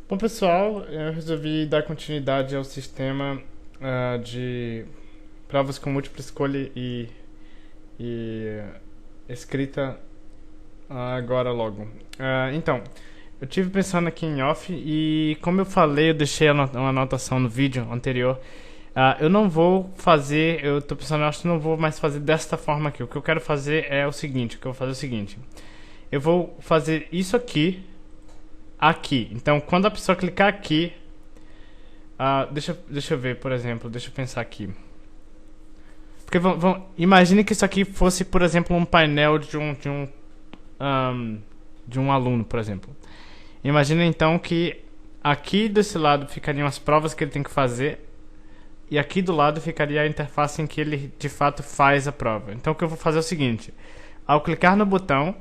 Bom, pessoal, eu resolvi dar continuidade ao sistema de provas com múltipla escolha e escrita agora logo. Então, eu tive pensando aqui em off e como eu falei, eu deixei uma anotação no vídeo anterior. Eu não vou fazer, eu tô pensando, eu acho que não vou mais fazer desta forma aqui. O que eu quero fazer é o seguinte, eu vou fazer isso aqui. Então, quando a pessoa clicar aqui, deixa eu ver, por exemplo, deixa eu pensar aqui. Porque imagine que isso aqui fosse, por exemplo, um painel de um aluno, por exemplo. Imagina então que aqui desse lado ficariam as provas que ele tem que fazer e aqui do lado ficaria a interface em que ele de fato faz a prova. Então o que eu vou fazer é o seguinte: ao clicar no botão,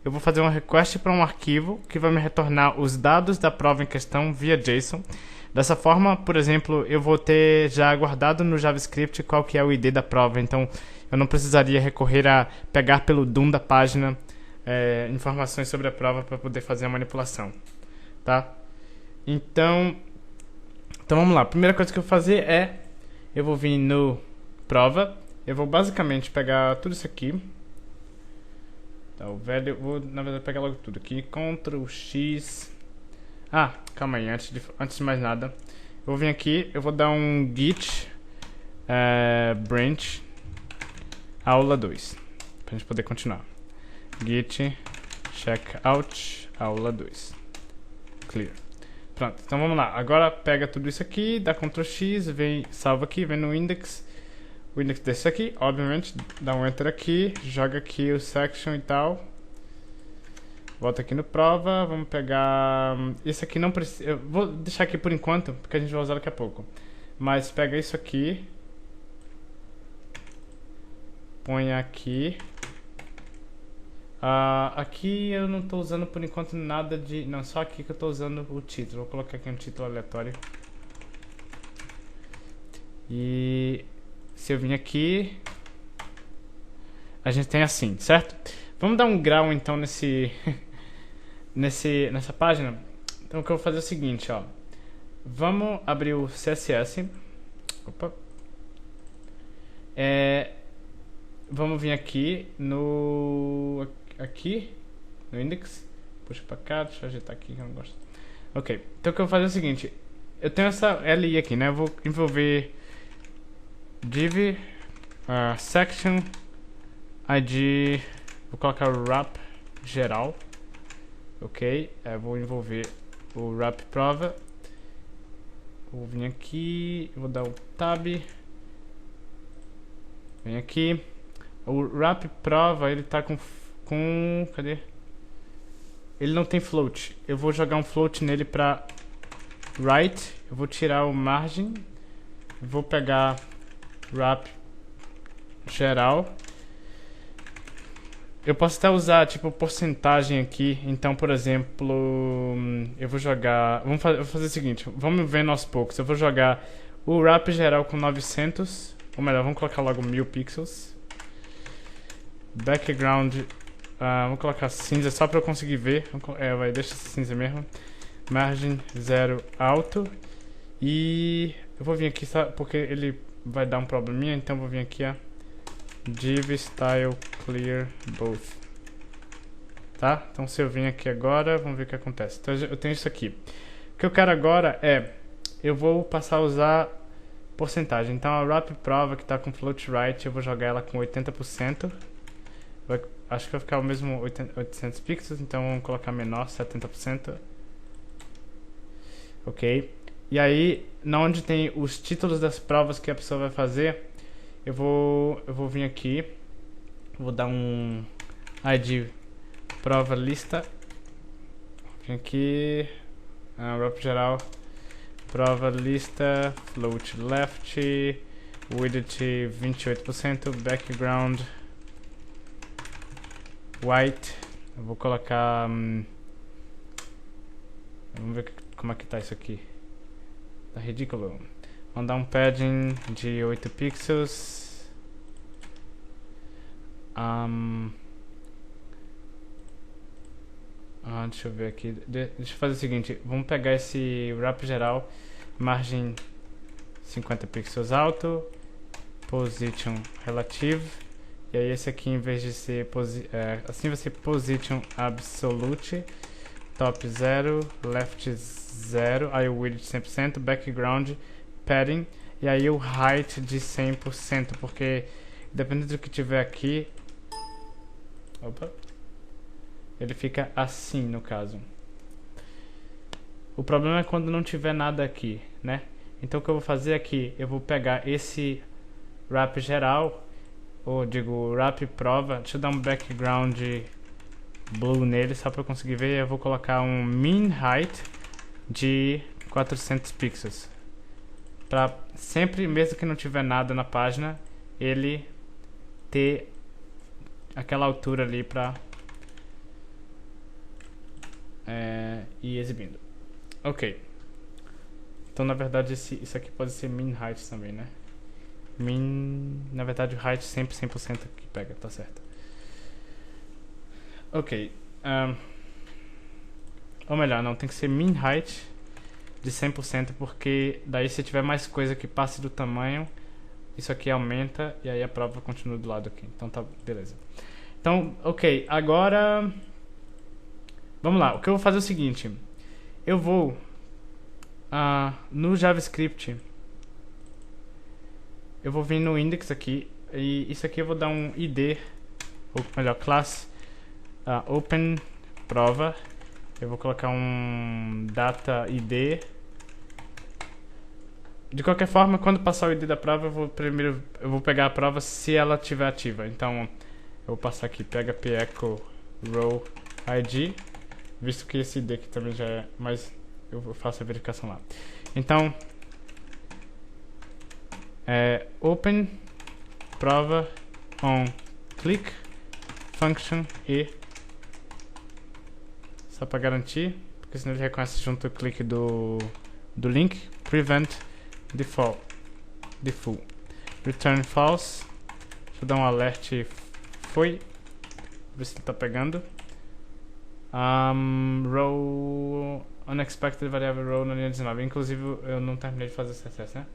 eu vou fazer uma request para um arquivo que vai me retornar os dados da prova em questão via JSON. Dessa forma, por exemplo, eu vou ter já guardado no JavaScript qual que é o ID da prova, então eu não precisaria recorrer a pegar pelo DOM da página informações sobre a prova para poder fazer a manipulação, tá? Então vamos lá. A primeira coisa que eu vou fazer eu vou vir no prova, eu vou basicamente pegar tudo isso aqui. Tá, vou na verdade pegar logo tudo aqui, Ctrl X. Calma aí, antes de mais nada, eu vou vir aqui, eu vou dar um git branch aula 2 pra gente poder continuar. Git checkout aula 2 clear. Pronto, então vamos lá. Agora pega tudo isso aqui, dá Ctrl X, salva aqui, vem no index, o index desse aqui, obviamente, dá um enter aqui, joga aqui o section e tal. Volta aqui no prova, vamos pegar... Esse aqui não precisa... Eu vou deixar aqui por enquanto, porque a gente vai usar daqui a pouco. Mas pega isso aqui. Põe aqui. Aqui eu não estou usando por enquanto nada de... Não, só aqui que eu estou usando o título. Vou colocar aqui um título aleatório. E... se eu vir aqui... a gente tem assim, certo? Vamos dar um grau então nessa página. Então o que eu vou fazer é o seguinte, ó. Vamos abrir o CSS. Opa. Vamos vir aqui no index. Puxa pra cá, deixa eu ajeitar aqui que eu não gosto. Ok, então o que eu vou fazer é o seguinte. Eu tenho essa li aqui, né? Eu vou envolver div section id. Vou colocar o wrap geral. Ok, vou envolver o wrap prova. Vou vir aqui, vou dar o tab. Vem aqui. O wrap prova, ele tá com cadê? Ele não tem float. Eu vou jogar um float nele pra right. Eu vou tirar o margin. Vou pegar wrap geral. Eu posso até usar tipo porcentagem aqui. Então, por exemplo, eu vou jogar... vou fazer o seguinte, vamos ver aos poucos. Eu vou jogar o wrap geral com 900. Ou melhor, vamos colocar logo 1000 pixels. Background, vou colocar cinza só para eu conseguir ver. Deixa cinza mesmo. Margem 0 alto. E eu vou vir aqui só porque ele vai dar um probleminha. Então eu vou vir aqui, ó. Div style clear both. Tá? Então se eu vim aqui agora, vamos ver o que acontece. Então eu tenho isso aqui. O que eu quero agora eu vou passar a usar porcentagem. Então a wrap prova que está com float right, eu vou jogar ela com 80%. Acho que vai ficar o mesmo 800 pixels, então vamos colocar menor, 70%. Ok. E aí, na onde tem os títulos das provas que a pessoa vai fazer, eu vou vir aqui, vou dar um id prova lista. Vem aqui, wrap geral, prova lista, float left, width 28%, background white. Eu vou colocar... vamos ver como é que tá isso aqui. Tá ridículo. Vamos dar um padding de 8 pixels. Deixa eu ver aqui. Deixa eu fazer o seguinte. Vamos pegar esse wrap geral. Margem 50 pixels alto. Position relative. E aí esse aqui, em vez de ser assim vai ser position absolute. Top 0. Left 0. Aí o width 100%. Background padding. E aí o height de 100%. Porque dependendo do que tiver aqui... Opa. Ele fica assim, no caso. O problema é quando não tiver nada aqui, né? Então o que eu vou fazer aqui, eu vou pegar esse wrap geral, ou digo, wrap prova. Deixa eu dar um background blue nele, só para eu conseguir ver. Eu vou colocar um min height de 400 pixels. Para sempre, mesmo que não tiver nada na página, ele ter aquela altura ali para ir exibindo. Ok. Então na verdade isso aqui pode ser min height também, né? Na verdade o height sempre 100% que pega, tá certo. Ok. Ou melhor, não, tem que ser min height de 100%, porque daí se tiver mais coisa que passe do tamanho, isso aqui aumenta e aí a prova continua do lado aqui. Então tá, beleza. Então, ok, agora vamos lá. O que eu vou fazer é o seguinte. Eu vou no JavaScript, eu vou vir no index aqui, e isso aqui eu vou dar um ID, ou melhor, class open prova. Eu vou colocar um data ID. De qualquer forma, quando passar o ID da prova, eu vou pegar a prova se ela estiver ativa. Então eu vou passar aqui php echo row ID, visto que esse ID aqui também já é, mas eu faço a verificação lá. Então open prova on click function e, só para garantir, porque senão ele reconhece junto o clique do link, prevent default return false. Deixa eu dar um alert, foi, ver se ele tá pegando. Row unexpected variable row na linha 19. Inclusive eu não terminei de fazer esse CSS, né?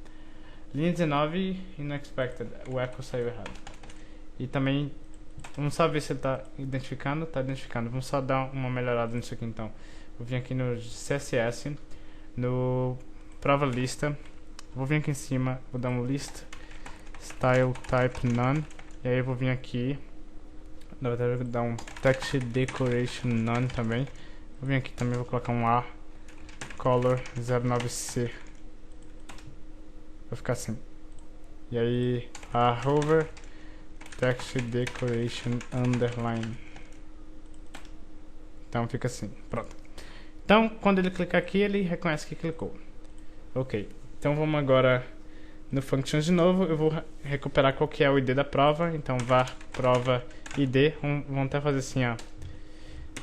Linha 19 unexpected, o echo saiu errado. E também vamos só ver se ele tá identificando. Tá identificando. Vamos só dar uma melhorada nisso aqui então. Vou vir aqui no CSS, no prova lista. Vou vir aqui em cima, vou dar um list style type none. E aí eu vou vir aqui, na verdade eu vou dar um text decoration none também. Vou vir aqui também, vou colocar um A color 09C. Vai ficar assim. E aí a hover text decoration underline. Então fica assim, pronto. Então quando ele clicar aqui, ele reconhece que clicou. Ok, então vamos agora no functions de novo. Eu vou recuperar qual que é o ID da prova. Então var prova ID, vamos até fazer assim, ó,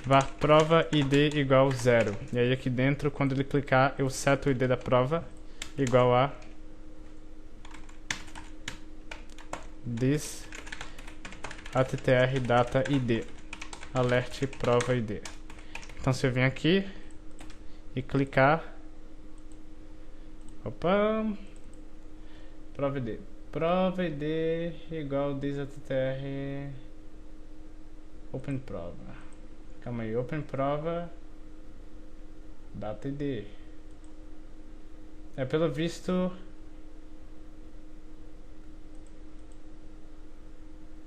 var prova ID igual 0. E aí aqui dentro, quando ele clicar, eu seto o ID da prova igual a this attr data id alert prova id. Então se eu vim aqui e clicar, opa, prova id igual this attr open prova. Calma aí, open prova data id. Pelo visto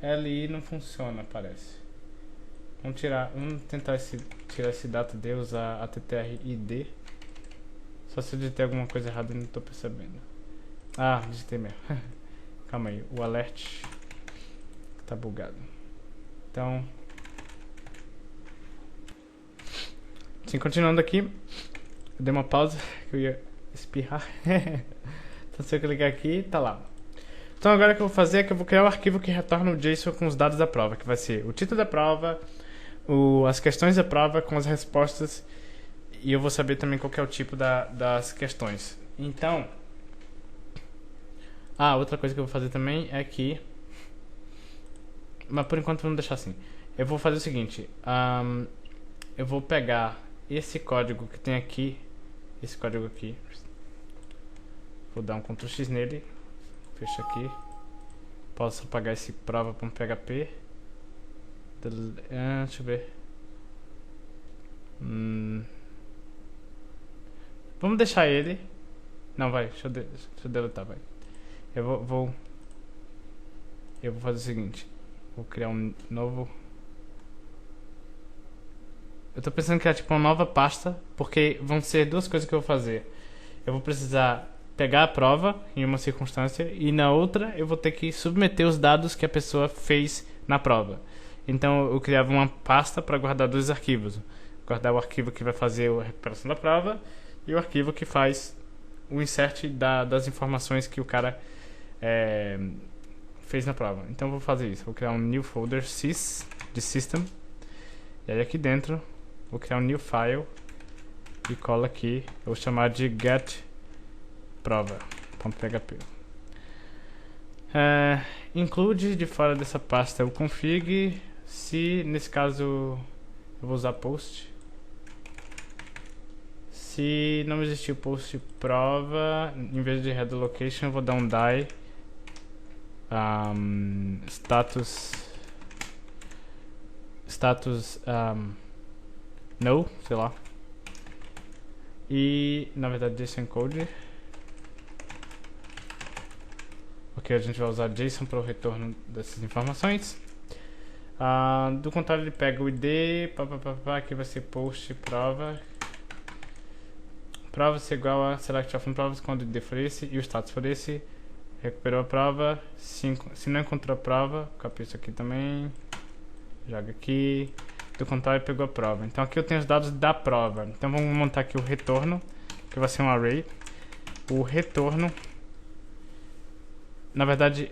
LI não funciona, parece. Vamos tentar tirar esse data D, usar attr id. Só se eu digitei alguma coisa errada e não estou percebendo. Ah, digitei mesmo. Calma aí, o alert tá bugado. Então, sim, continuando aqui, eu dei uma pausa que eu ia espirrar. Então se eu clicar aqui, tá lá. Então agora o que eu vou fazer é que eu vou criar um arquivo que retorna o JSON com os dados da prova, que vai ser o título da prova, as questões da prova com as respostas, e eu vou saber também qual que é o tipo das questões. Então, outra coisa que eu vou fazer também é que, mas por enquanto vamos deixar assim. Eu vou fazer o seguinte, eu vou pegar esse código que tem aqui, esse código aqui, vou dar um Ctrl X nele, fecha aqui, posso apagar esse prova.php, deixa eu ver, vamos deixar ele, não, vai, deixa eu deletar, vai, eu vou fazer o seguinte, vou criar um novo. Eu tô pensando em criar tipo uma nova pasta, porque vão ser duas coisas que eu vou fazer. Eu vou precisar pegar a prova em uma circunstância e na outra eu vou ter que submeter os dados que a pessoa fez na prova. Então eu criava uma pasta para guardar dois arquivos. Guardar o arquivo que vai fazer a recuperação da prova e o arquivo que faz o insert das informações que o cara fez na prova. Então eu vou fazer isso. Vou criar um new folder sys de system. E aí aqui dentro vou criar um new file e colo aqui, eu vou chamar de getProva.php. Include de fora dessa pasta o config, se nesse caso eu vou usar post. Se não existir o post prova, em vez de header location eu vou dar um die status no, sei lá, e na verdade JSON code. Ok, a gente vai usar JSON para o retorno dessas informações. Do contrário, ele pega o ID, aqui vai ser post prova. Prova ser igual a select of provas quando o ID for esse e o status for esse. Recuperou a prova. Se não encontrou a prova, copia isso aqui também. Joga aqui. Do contrário, pegou a prova. Então aqui eu tenho os dados da prova. Então vamos montar aqui o retorno, que vai ser um array. O retorno, na verdade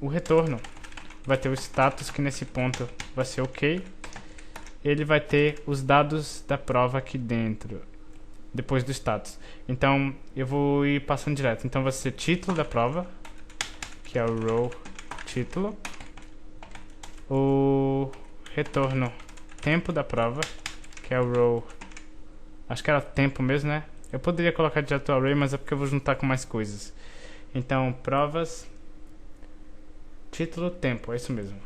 o retorno vai ter o status, que nesse ponto vai ser ok. Ele vai ter os dados da prova aqui dentro, depois do status. Então eu vou ir passando direto. Então vai ser título da prova, que é o row título. O retorno tempo da prova, que é o row, acho que era tempo mesmo, né? Eu poderia colocar direto o array, mas é porque eu vou juntar com mais coisas. Então provas título tempo, é isso mesmo,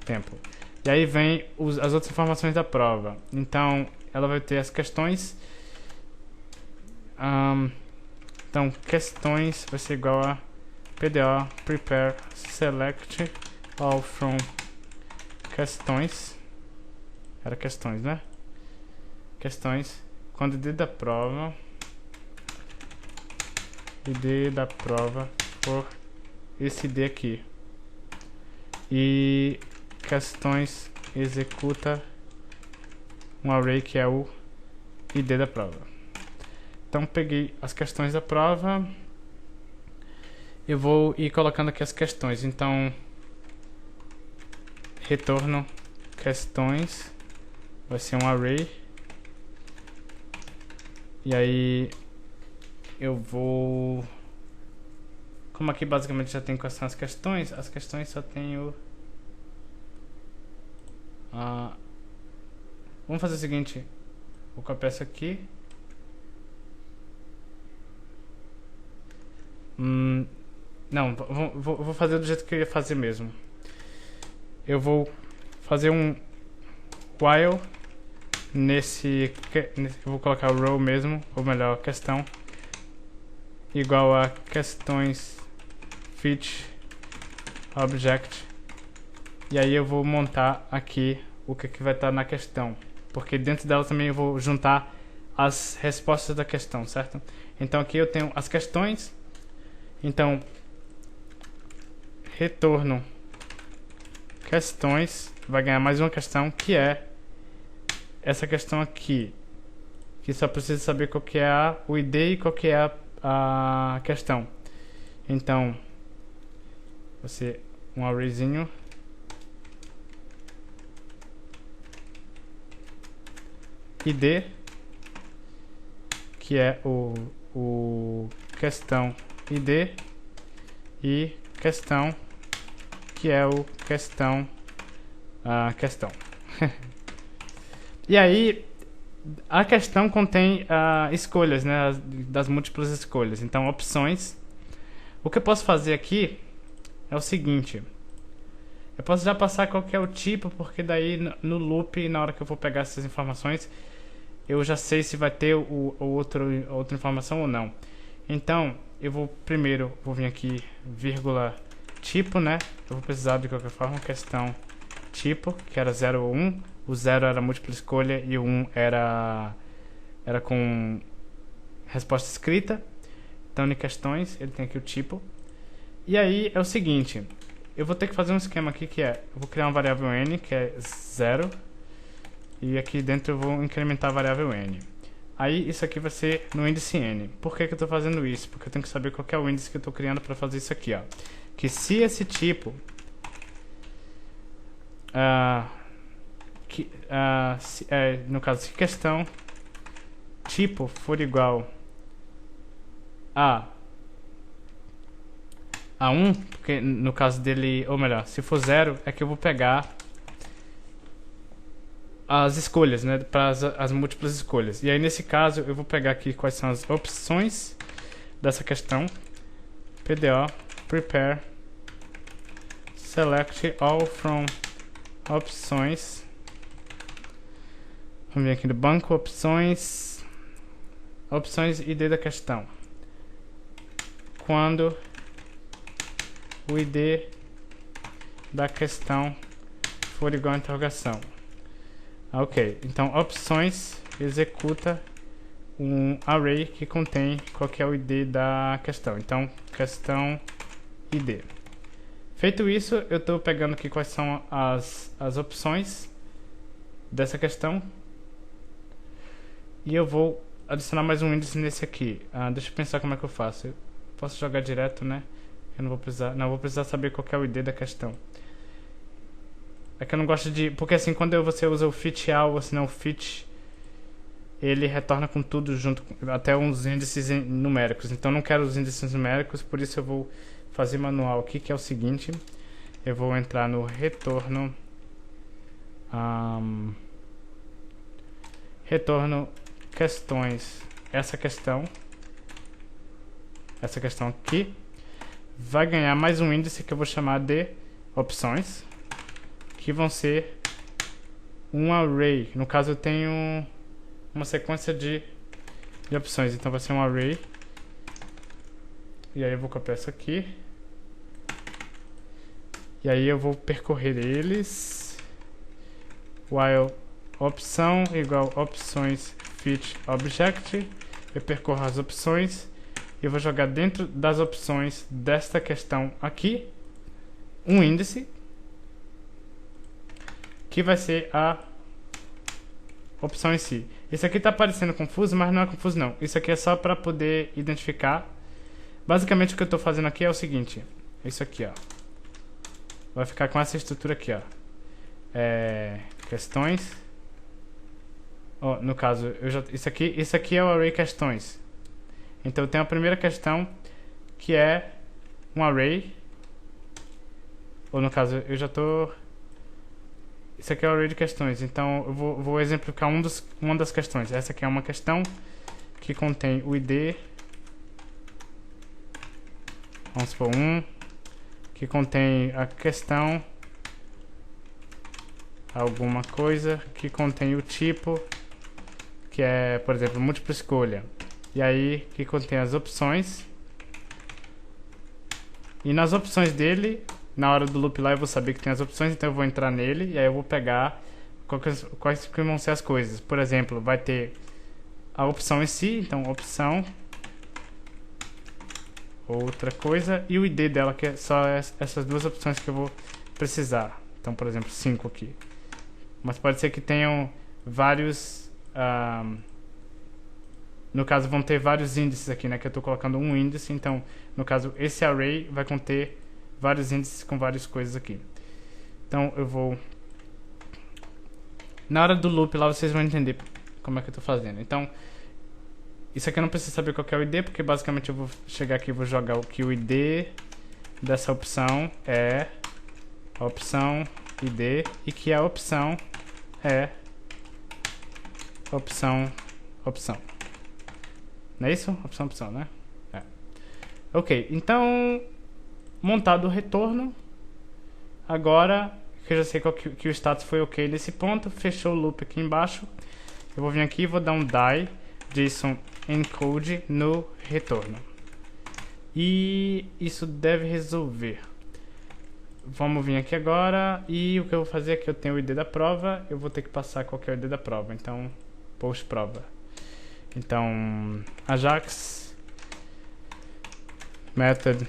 tempo. E aí vem as outras informações da prova. Então ela vai ter as questões. Então questões vai ser igual a PDO prepare select all from questões. Era questões, né? Questões. Quando ID da prova por esse ID aqui. E questões executa um array que é o ID da prova. Então peguei as questões da prova. Eu vou ir colocando aqui as questões. Então retorno questões vai ser um array. E aí eu vou, como aqui basicamente já tem quais são as questões só tenho vamos fazer o seguinte, vou copiar isso aqui. Não, vou fazer do jeito que eu ia fazer mesmo. Eu vou fazer um while eu vou colocar o row mesmo, ou melhor, questão igual a questões fit object, e aí eu vou montar aqui o que vai estar na questão, porque dentro dela também eu vou juntar as respostas da questão, certo? Então aqui eu tenho as questões. Então retorno questões vai ganhar mais uma questão, que é essa questão aqui, que só precisa saber qual que é o ID e qual que é a questão. Então vai ser um arrayzinho ID, que é o questão ID, e questão, que é o questão questão. E aí, a questão contém escolhas, né, das múltiplas escolhas. Então, opções. O que eu posso fazer aqui é o seguinte. Eu posso já passar qual que é o tipo, porque daí no loop, na hora que eu for pegar essas informações, eu já sei se vai ter outra informação ou não. Então, eu vou primeiro, vou vir aqui, vírgula, tipo, né? Eu vou precisar de qualquer forma, questão tipo, que era 0 ou 1. O 0 era múltipla escolha e o 1 era com resposta escrita. Então, em questões, ele tem aqui o tipo. E aí, é o seguinte, eu vou ter que fazer um esquema aqui que é, eu vou criar uma variável n, que é 0, e aqui dentro eu vou incrementar a variável n. Aí, isso aqui vai ser no índice n. Por que eu estou fazendo isso? Porque eu tenho que saber qual que é o índice que eu estou criando para fazer isso aqui, ó. Que se esse tipo... no caso, se questão tipo for igual a 1, porque no caso dele, ou melhor, se for 0, é que eu vou pegar as escolhas, né, para as múltiplas escolhas. E aí nesse caso eu vou pegar aqui quais são as opções dessa questão. PDO prepare select all from opções. Vamos vir aqui no banco opções ID da questão. Quando o ID da questão for igual a interrogação. Ok, então opções executa um array que contém qual que é o ID da questão. Então, questão ID. Feito isso, eu estou pegando aqui quais são as opções dessa questão. E eu vou adicionar mais um índice nesse aqui. Deixa eu pensar como é que eu faço. Eu posso jogar direto, né? Eu não vou precisar saber qual que é o ID da questão. É que eu não gosto de... Porque assim, quando você usa o fit all, ou se não o fit, ele retorna com tudo junto, até uns índices numéricos. Então eu não quero os índices numéricos, por isso eu vou fazer manual aqui, que é o seguinte. Eu vou entrar no retorno... retorno questões. Essa questão aqui vai ganhar mais um índice que eu vou chamar de opções, que vão ser um array. No caso eu tenho uma sequência de opções, então vai ser um array. E aí eu vou copiar isso aqui. E aí eu vou percorrer eles. While opção igual opções fit object. Eu percorro as opções. Eu vou jogar dentro das opções desta questão aqui um índice que vai ser a opção em si. Isso aqui está parecendo confuso, mas não é confuso não. Isso aqui é só para poder identificar. Basicamente o que eu estou fazendo aqui é o seguinte. Isso aqui, ó. Vai ficar com essa estrutura aqui, ó. Questões. No caso, isso aqui é o array questões. Então eu tenho a primeira questão, que é um array. Ou no caso, eu já estou... Isso aqui é o array de questões. Então eu vou exemplificar uma das questões. Essa aqui é uma questão que contém o ID. Vamos supor 1. Que contém a questão. Alguma coisa. Que contém o tipo. Que é, por exemplo, múltipla escolha. E aí, que contém as opções. E nas opções dele, na hora do loop lá eu vou saber que tem as opções, então eu vou entrar nele e aí eu vou pegar quais que vão ser as coisas. Por exemplo, vai ter a opção em si, então opção, outra coisa, e o ID dela, que é só essas duas opções que eu vou precisar. Então, por exemplo, 5 aqui. Mas pode ser que tenham vários... no caso, vão ter vários índices aqui, né? Que eu estou colocando um índice. Então, no caso, esse array vai conter vários índices com várias coisas aqui. Então, eu vou... Na hora do loop lá, vocês vão entender como é que eu estou fazendo. Então, isso aqui eu não preciso saber qual que é o ID, porque basicamente eu vou chegar aqui e vou jogar o que o ID dessa opção é a opção ID e que a opção é opção, opção. Não é isso? Opção, opção, né? É. Ok, então, montado o retorno, agora que eu já sei que o status foi ok nesse ponto, fechou o loop aqui embaixo, eu vou vir aqui e vou dar um die JSON encode no retorno. E isso deve resolver. Vamos vir aqui agora e o que eu vou fazer é que eu tenho o ID da prova, eu vou ter que passar qual que é o ID da prova, então post prova. Então Ajax method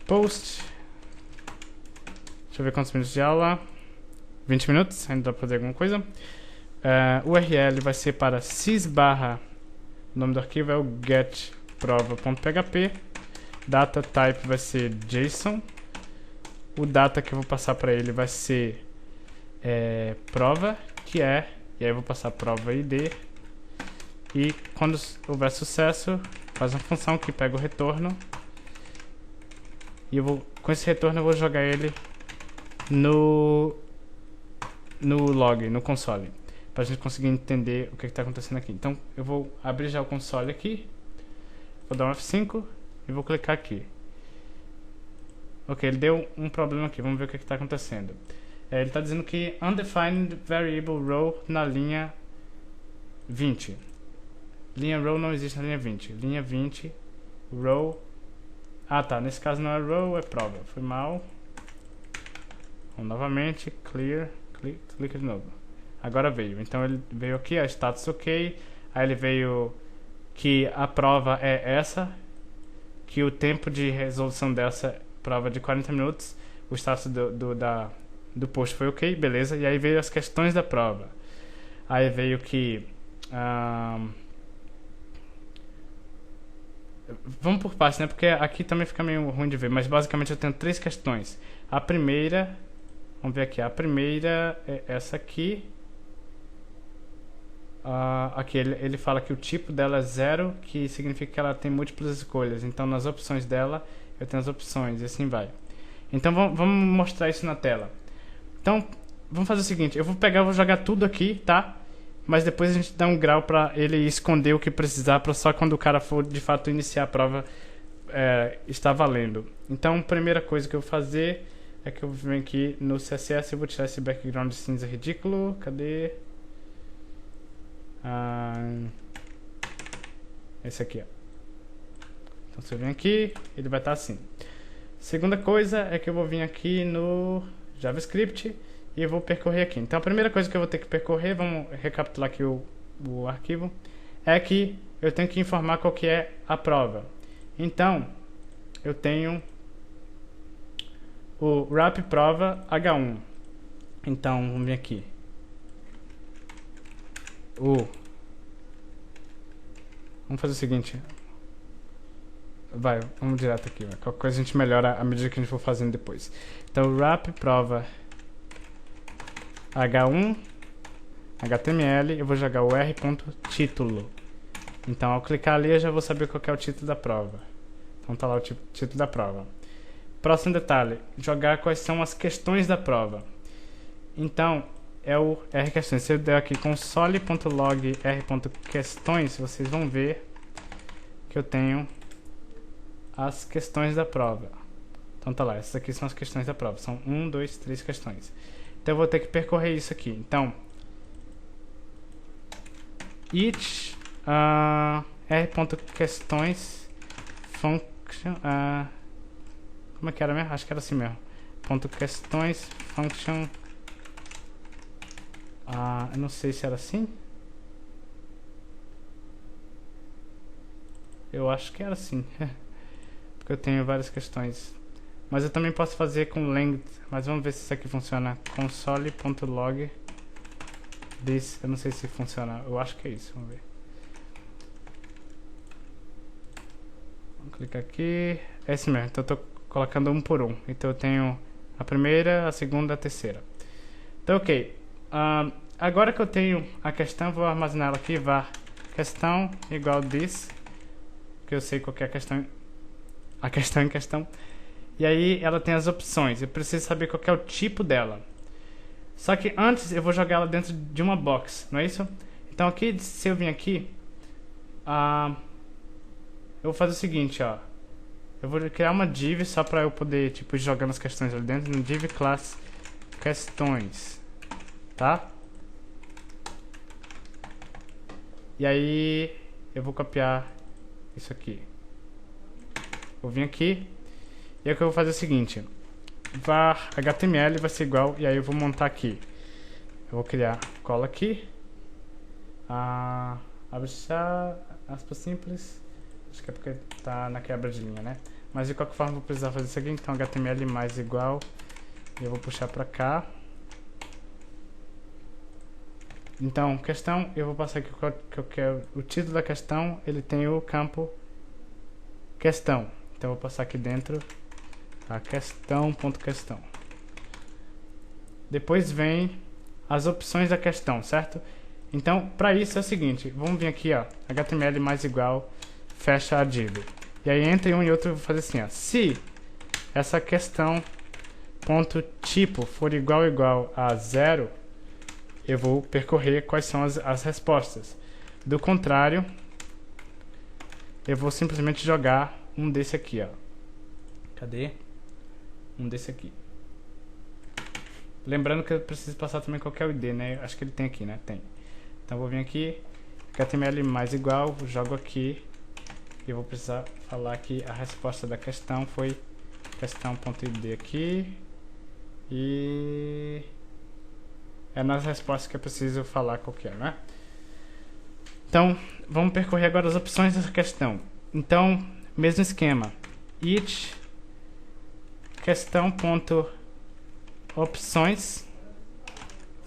post. Deixa eu ver quantos minutos de aula. 20 minutos, ainda dá pra fazer alguma coisa. URL vai ser para sys barra, o nome do arquivo é o getprova.php. Data type vai ser JSON. O data que eu vou passar para ele vai ser prova, que é, e aí eu vou passar prova ID. E quando houver sucesso, faz uma função que pega o retorno. E eu vou, com esse retorno eu vou jogar ele no log, no console, para a gente conseguir entender o que está acontecendo aqui. Então eu vou abrir já o console aqui, vou dar um F5 e vou clicar aqui. Ok, ele deu um problema aqui, vamos ver o que está acontecendo. Ele está dizendo que undefined variable row na linha 20. Linha row não existe na linha 20. Linha 20, row. Ah tá, nesse caso não é row, é prova. Foi mal. Vamos novamente, clear, clica de novo. Agora veio. Então ele veio aqui, a status ok. Aí ele veio que a prova é essa, que o tempo de resolução dessa prova de 40 minutos, o status do post foi ok, beleza. E aí veio as questões da prova. Aí veio que vamos por partes, né? Porque aqui também fica meio ruim de ver, mas basicamente eu tenho 3 questões. A primeira, vamos ver aqui, a primeira é essa aqui. Aqui ele fala que o tipo dela é 0, que significa que ela tem múltiplas escolhas. Então nas opções dela eu tenho as opções e assim vai. Então vamos mostrar isso na tela. Então vamos fazer o seguinte, eu vou pegar, vou jogar tudo aqui, tá? Mas depois a gente dá um grau para ele esconder o que precisar, para só quando o cara for de fato iniciar a prova estar valendo. Então a primeira coisa que eu vou fazer é que eu venho aqui no CSS e vou tirar esse background cinza ridículo. Cadê? Esse aqui, ó. Então se eu vim aqui, ele vai estar assim. Segunda coisa é que eu vou vir aqui no JavaScript e eu vou percorrer aqui. Então a primeira coisa que eu vou ter que percorrer, vamos recapitular aqui o arquivo, é que eu tenho que informar qual que é a prova. Então eu tenho o wrap prova H1. Então vamos vir aqui. Vamos fazer o seguinte. Vamos direto aqui. Qualquer coisa a gente melhora à medida que a gente for fazendo depois. Então wrap prova H1 HTML, eu vou jogar o r.título. Então ao clicar ali eu já vou saber qual que é o título da prova. Então tá lá o título da prova. Próximo detalhe, jogar quais são as questões da prova. Então é o r-questões. Se eu der aqui console.log r.questões, vocês vão ver que eu tenho as questões da prova. Então tá lá, essas aqui são as questões da prova. São 1, 2, 3 questões. Então eu vou ter que percorrer isso aqui. Então each r.questões function como é que era mesmo? Acho que era assim mesmo. Ponto questões function eu não sei se era assim. Eu acho que era assim. Porque eu tenho várias questões. Mas eu também posso fazer com length. Mas vamos ver se isso aqui funciona. Console.log this. Eu não sei se funciona. Eu acho que é isso. Vamos ver. Vamos clicar aqui. É esse mesmo. Então eu tô colocando um por um. Então eu tenho a primeira, a segunda, a terceira. Então ok. Agora que eu tenho a questão, vou armazenar ela aqui. Var questão igual this. Que eu sei qual que é a questão em questão. E aí ela tem as opções. Eu preciso saber qual que é o tipo dela. Só que antes eu vou jogar ela dentro de uma box, não é isso? Então Então aqui, se eu vir aqui, eu vou fazer o seguinte, ó. Eu vou criar uma div só pra eu poder, tipo, ir jogando as questões ali dentro. No div class questões, tá? E aí eu vou copiar isso aqui. Vou vir aqui. E aí o que eu vou fazer é o seguinte. Var HTML vai ser igual. E aí eu vou montar aqui. Eu vou criar cola aqui. Abre aspas simples. Acho que é porque tá na quebra de linha, né? Mas de qualquer forma eu vou precisar fazer isso aqui. Então HTML mais igual. E eu vou puxar pra cá. Então, questão, eu vou passar aqui que eu quero. O título da questão, ele tem o campo questão. Então eu vou passar aqui dentro a questão.questão. Depois vem as opções da questão, certo? Então, para isso é o seguinte, vamos vir aqui, ó, HTML mais igual, fecha a div. E aí entre um e outro eu vou fazer assim, ó, se essa questão ponto tipo for igual a 0, eu vou percorrer quais são as respostas. Do contrário, eu vou simplesmente jogar um desse aqui, ó. Cadê? Um desse aqui. Lembrando que eu preciso passar também qual que é o ID, né? Acho que ele tem aqui, né? Tem. Então eu vou vir aqui, HTML mais igual, jogo aqui. E eu vou precisar falar que a resposta da questão foi questão.id aqui. E é nas respostas que eu preciso falar qual que é, né? Então, vamos percorrer agora as opções dessa questão. Então, mesmo esquema. Each questão.opções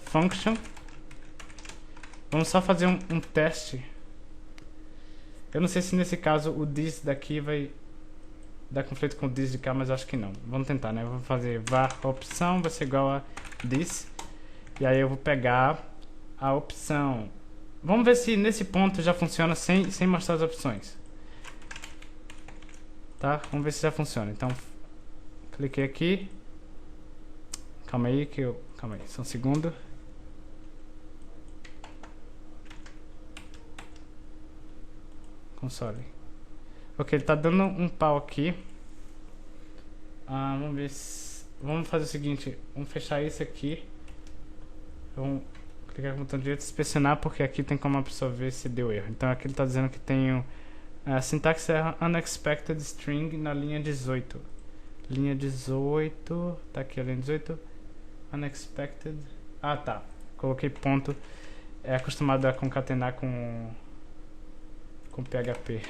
function. Vamos só fazer um teste. Eu não sei se nesse caso o this daqui vai dar conflito com o this de cá, mas acho que não. Vamos tentar, né? Eu vou fazer var opção vai ser igual a this. E aí eu vou pegar a opção. Vamos ver se nesse ponto já funciona sem mostrar as opções. Tá? Vamos ver se já funciona. Então, cliquei aqui. Calma aí, calma aí, só um segundo. Console. Ok, ele tá dando um pau aqui. Vamos ver se... Vamos fazer o seguinte. Vamos fechar isso aqui. Vamos clicar com o botão direito e inspecionar, porque aqui tem como a pessoa ver se deu erro. Então aqui ele está dizendo que tem syntax error unexpected string na linha 18. Linha 18, tá aqui a linha 18. Unexpected. Ah, tá. Coloquei ponto. É acostumado a concatenar com PHP.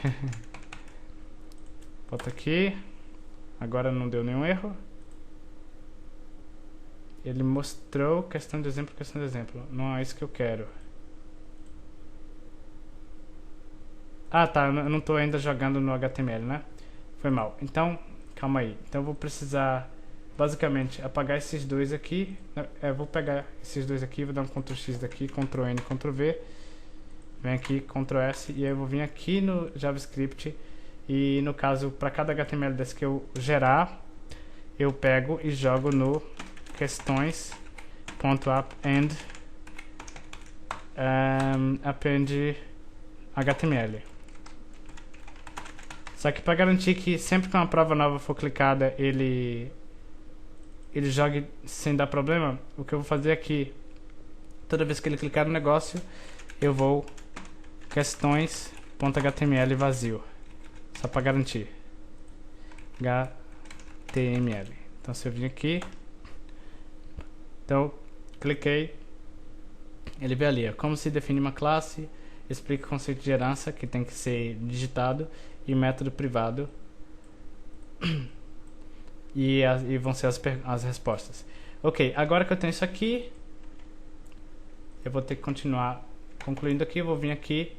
Bota aqui. Agora não deu nenhum erro. Ele mostrou questão de exemplo, questão de exemplo. Não é isso que eu quero. Ah, tá. Eu não estou ainda jogando no HTML, né? Foi mal. Então, calma aí. Então eu vou precisar, basicamente, apagar esses dois aqui. Eu vou pegar esses dois aqui, vou dar um Ctrl X daqui, Ctrl N, Ctrl V. Vem aqui, Ctrl S. E aí eu vou vir aqui no JavaScript. E no caso, para cada HTML desse que eu gerar, eu pego e jogo no questões.append append HTML. Só que para garantir que sempre que uma prova nova for clicada ele jogue sem dar problema, o que eu vou fazer é que toda vez que ele clicar no negócio eu vou questões.html vazio, só para garantir. HTML. Então se eu vir aqui, então, cliquei, ele vê ali, ó, como se define uma classe, explica o conceito de herança, que tem que ser digitado, e método privado, e vão ser as respostas. Ok, agora que eu tenho isso aqui, eu vou ter que continuar concluindo aqui, eu vou vir aqui,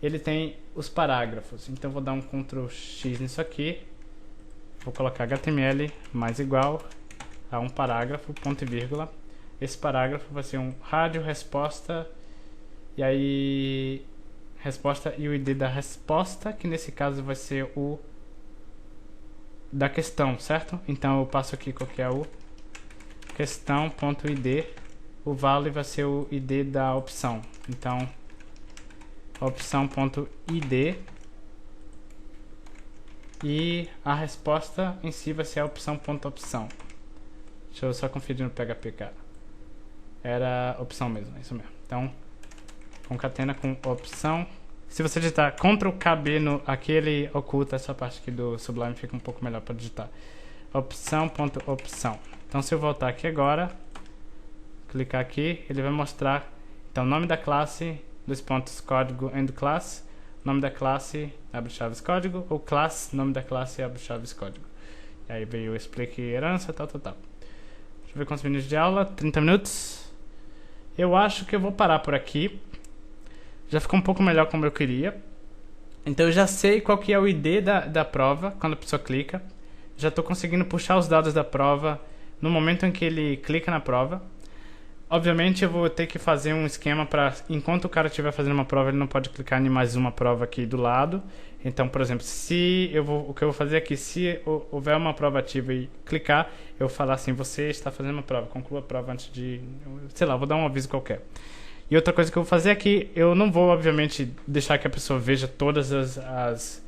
ele tem os parágrafos, então eu vou dar um Ctrl X nisso aqui, vou colocar HTML mais igual a um parágrafo, ponto e vírgula. Esse parágrafo vai ser um rádio resposta, e aí resposta e o ID da resposta, que nesse caso vai ser o da questão, certo? Então eu passo aqui qual que é o questão.id, o value vai ser o ID da opção. Então opção.id e a resposta em si vai ser a opção.opção. Deixa eu só conferir no PHP, cara. Era opção mesmo, é isso mesmo. Então, concatena com opção. Se você digitar Ctrl+KB aqui, ele oculta essa parte aqui do Sublime, fica um pouco melhor para digitar. Opção.opção. Então, se eu voltar aqui agora, clicar aqui, ele vai mostrar então nome da classe, código end class, nome da classe, abre chaves código, ou class, nome da classe, abre chaves código. E aí veio o explique herança, tal. Deixa eu ver quantos minutos de aula, 30 minutos. Eu acho que eu vou parar por aqui. Já ficou um pouco melhor como eu queria. Então eu já sei qual que é o ID da prova, quando a pessoa clica. Já estou conseguindo puxar os dados da prova no momento em que ele clica na prova. Obviamente eu vou ter que fazer um esquema para, enquanto o cara estiver fazendo uma prova, ele não pode clicar em mais uma prova aqui do lado. Então, por exemplo, o que eu vou fazer aqui, se houver uma prova ativa e clicar, eu vou falar assim, você está fazendo uma prova, conclua a prova antes de, sei lá, vou dar um aviso qualquer. E outra coisa que eu vou fazer aqui, eu não vou, obviamente, deixar que a pessoa veja todas as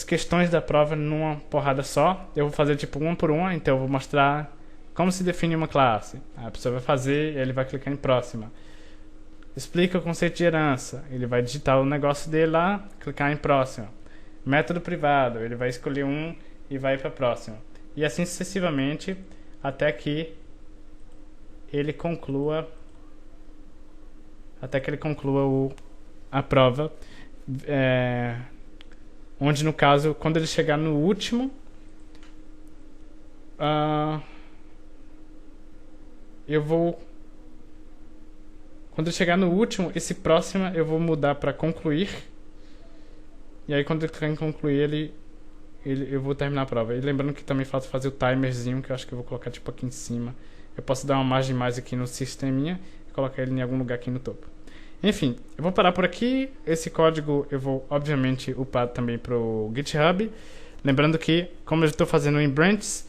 questões da prova numa porrada só. Eu vou fazer tipo uma por uma, então eu vou mostrar como se define uma classe. A pessoa vai fazer, ele vai clicar em próxima. Explica o conceito de herança. Ele vai digitar o negócio dele lá, clicar em próxima. Método privado, ele vai escolher um e vai para próxima. E assim sucessivamente, até que ele conclua a prova, onde no caso, quando ele chegar no último, quando ele chegar no último, esse próximo eu vou mudar para concluir, e aí quando ele clicar em concluir, eu vou terminar a prova. E lembrando que também falta fazer o timerzinho, que eu acho que eu vou colocar tipo aqui em cima. Eu posso dar uma margem mais aqui no sisteminha e colocar ele em algum lugar aqui no topo. Enfim, eu vou parar por aqui. Esse código eu vou, obviamente, upar também para o GitHub. Lembrando que, como eu estou fazendo em branches,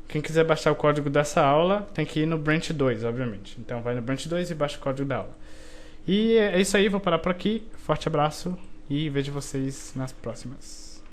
quem quiser baixar o código dessa aula tem que ir no branch 2, obviamente. Então vai no branch 2 e baixa o código da aula. E é isso aí, vou parar por aqui. Forte abraço e vejo vocês nas próximas.